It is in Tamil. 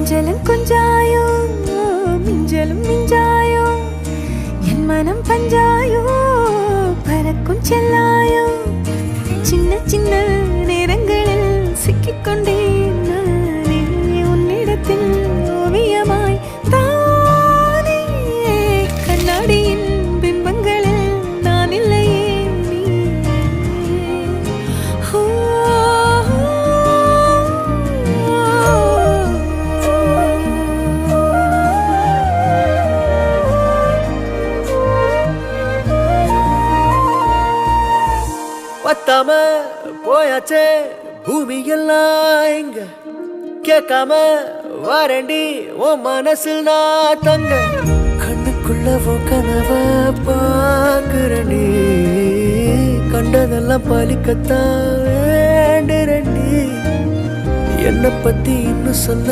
கொஞ்சலும் கொஞ்சாயோ மிஞ்சலும் மிஞ்சாயோ என் மனம் பஞ்சாயோ பறக்கும் செல்லாயோ சின்ன சின்ன நேரங்களில் சிக்கிக்கொண்டேன் நானே உன்னிடத்தில் ஓவியமாய் தானே கண்ணாடியின் பிம்பங்களில் நான் இல்லையே நீ பத்தாம போயாச்சே பூமி எல்லாம் இங்க கேட்காம வாரண்டி உன் மனசில் நான் தங்க கண்ணுக்குள்ள கனவ பாக்குறண்டி கண்டதெல்லாம் பலிக்கத்தான் வேண்டுறண்டி என்னை பத்தி இன்னும் சொல்ல